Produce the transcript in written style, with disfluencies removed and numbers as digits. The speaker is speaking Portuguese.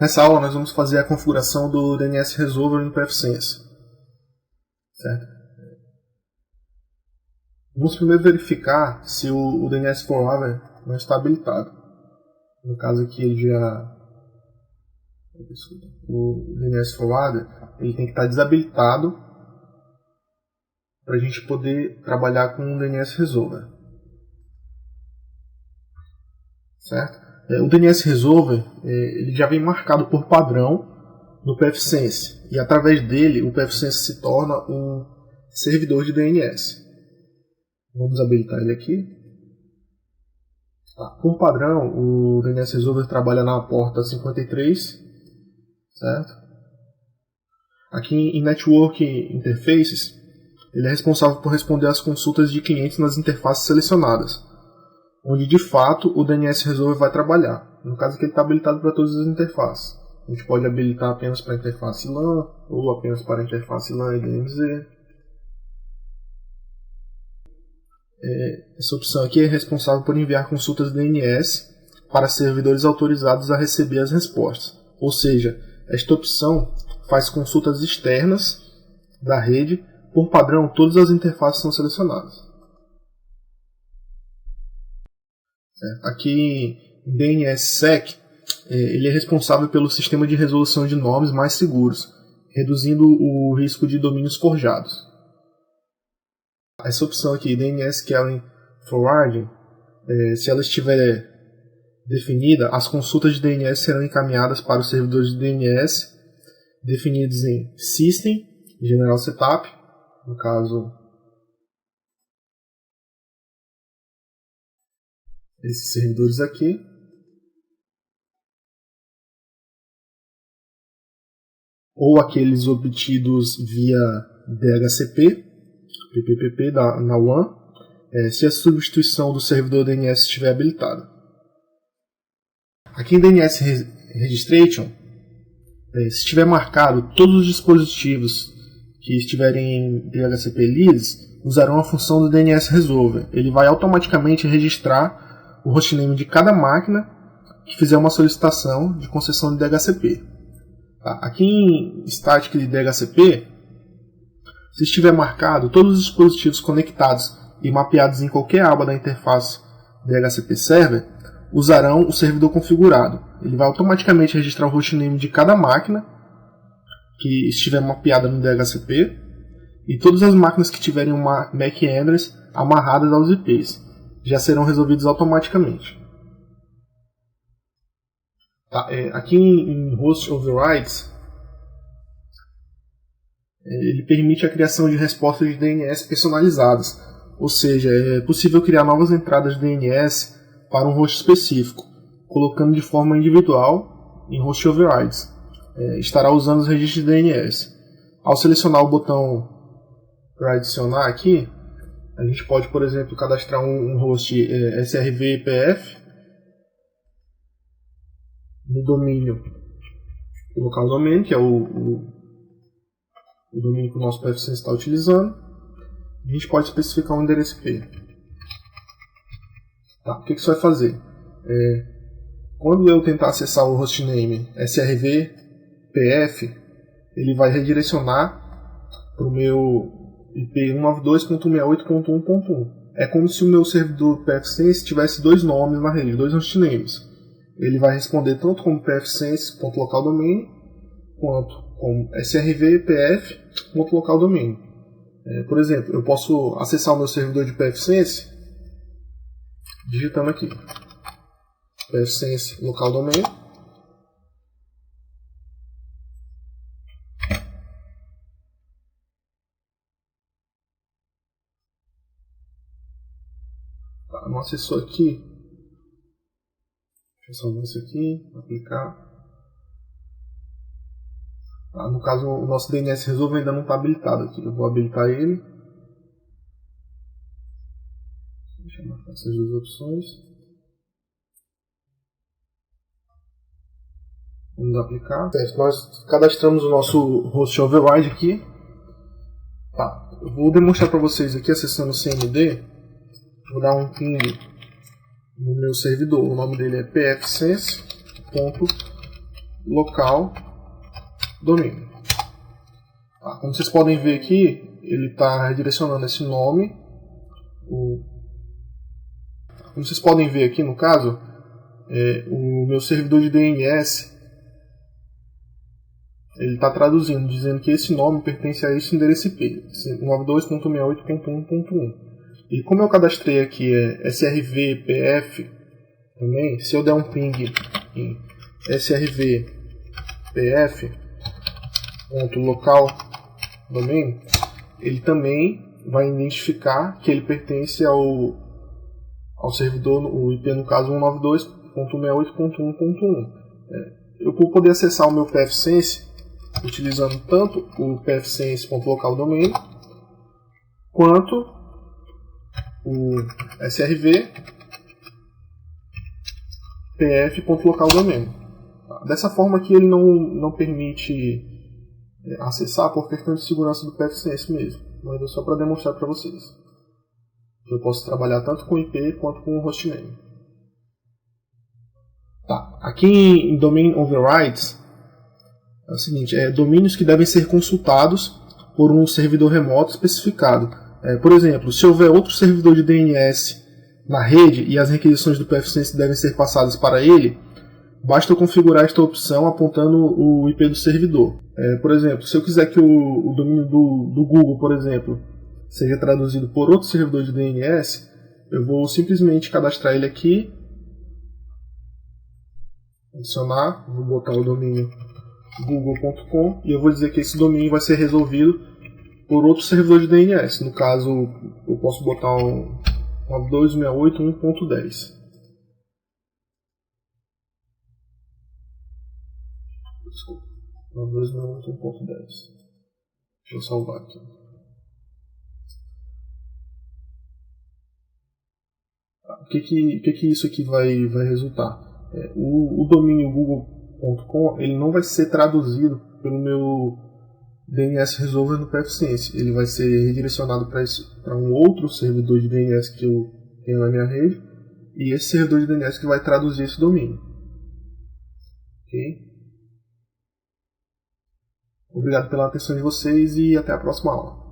Nessa aula nós vamos fazer a configuração do DNS Resolver no pfSense. Certo? Vamos primeiro verificar se o DNS Forwarder não está habilitado. No caso aqui ele já... O DNS Forwarder ele tem que estar desabilitado para a gente poder trabalhar com o DNS Resolver. Certo? O DNS Resolver ele já vem marcado por padrão no pfSense e através dele o pfSense se torna um servidor de DNS. Vamos habilitar ele aqui. Por padrão, o DNS Resolver trabalha na porta 53, certo? Aqui em Network Interfaces, ele é responsável por responder às consultas de clientes nas interfaces selecionadas, onde de fato o DNS Resolver vai trabalhar. No caso aqui ele está habilitado para todas as interfaces. A gente pode habilitar apenas para a interface LAN ou apenas para a interface LAN e DMZ. Essa opção aqui é responsável por enviar consultas DNS para servidores autorizados a receber as respostas. Ou seja, esta opção faz consultas externas da rede. Por padrão, todas as interfaces são selecionadas. Aqui em DNSSEC, ele é responsável pelo sistema de resolução de nomes mais seguros, reduzindo o risco de domínios forjados. Essa opção aqui, DNS Scaling Forwarding, se ela estiver definida, as consultas de DNS serão encaminhadas para os servidores de DNS definidos em System, General Setup, no caso, esses servidores aqui, ou aqueles obtidos via DHCP, PPPP na WAN, se a substituição do servidor DNS estiver habilitada. Aqui em DNS Registration, se estiver marcado, todos os dispositivos que estiverem em DHCP Leads usarão a função do DNS Resolver. Ele vai automaticamente registrar o hostname de cada máquina que fizer uma solicitação de concessão de DHCP. Aqui em Static de DHCP, se estiver marcado, todos os dispositivos conectados e mapeados em qualquer aba da interface DHCP Server usarão o servidor configurado. Ele vai automaticamente registrar o hostname de cada máquina que estiver mapeada no DHCP e todas as máquinas que tiverem uma MAC address amarradas aos IPs já serão resolvidos automaticamente. Aqui em Host Overrides, ele permite a criação de respostas de DNS personalizadas, ou seja, é possível criar novas entradas de DNS para um host específico, colocando de forma individual em Host Overrides. Estará usando os registros de DNS. Ao selecionar o botão para adicionar aqui, a gente pode, por exemplo, cadastrar um host SRV-IPF no domínio, o local domínio, que é o domínio que o nosso pfSense está utilizando. A gente pode especificar um endereço IP. O que isso vai fazer? Quando eu tentar acessar o hostname SRV-PF, ele vai redirecionar para o meu IP 192.168.1.1. É como se o meu servidor pfSense tivesse dois nomes na rede, dois hostnames. Ele vai responder tanto como pfSense.localdomain quanto como srv-pf.localdomain. Por exemplo, eu posso acessar o meu servidor de pfSense digitando aqui pfSense localdomain. Não acessou aqui. Deixa eu salvar isso aqui, aplicar. No caso, o nosso DNS Resolver ainda não está habilitado aqui. Eu vou habilitar ele. Deixa eu marcar essas duas opções. Vamos aplicar. Nós cadastramos o nosso host override aqui. Eu vou demonstrar para vocês aqui acessando o CMD. Vou dar um ping no meu servidor. O nome dele é pfSense.localdomain. local domínio. Tá, como vocês podem ver aqui, ele está redirecionando esse nome. Como vocês podem ver aqui no caso, o meu servidor de DNS ele está traduzindo, dizendo que esse nome pertence a esse endereço IP, 92.68.1.1. E como eu cadastrei aqui srvpf também, se eu der um ping em srvpf.local domain, ele também vai identificar que ele pertence ao servidor, o IP no caso 192.68.1.1. Eu vou poder acessar o meu pfSense utilizando tanto o pfSense.localDomain quanto o srvpf.localDomain. Dessa forma aqui ele não permite acessar por questão de segurança do pfSense mesmo, mas é só para demonstrar para vocês. Eu posso trabalhar tanto com IP quanto com hostname. Tá. Aqui em Domain Overrides é o seguinte, domínios que devem ser consultados por um servidor remoto especificado. Por exemplo, se houver outro servidor de DNS na rede e as requisições do pfSense devem ser passadas para ele, basta eu configurar esta opção apontando o IP do servidor. Por exemplo, se eu quiser que o domínio do Google, por exemplo, seja traduzido por outro servidor de DNS, eu vou simplesmente cadastrar ele aqui, adicionar, vou botar o domínio google.com e eu vou dizer que esse domínio vai ser resolvido por outro servidor de DNS. No caso, eu posso botar um 92.68.1.10. Desculpa, 92.68.1.10. Deixa eu salvar aqui. O que isso aqui vai resultar? O domínio google.com ele não vai ser traduzido pelo meu DNS Resolver no pfSense. Ele vai ser redirecionado para um outro servidor de DNS que eu tenho na minha rede, e esse servidor de DNS que vai traduzir esse domínio. Ok? Obrigado pela atenção de vocês e até a próxima aula.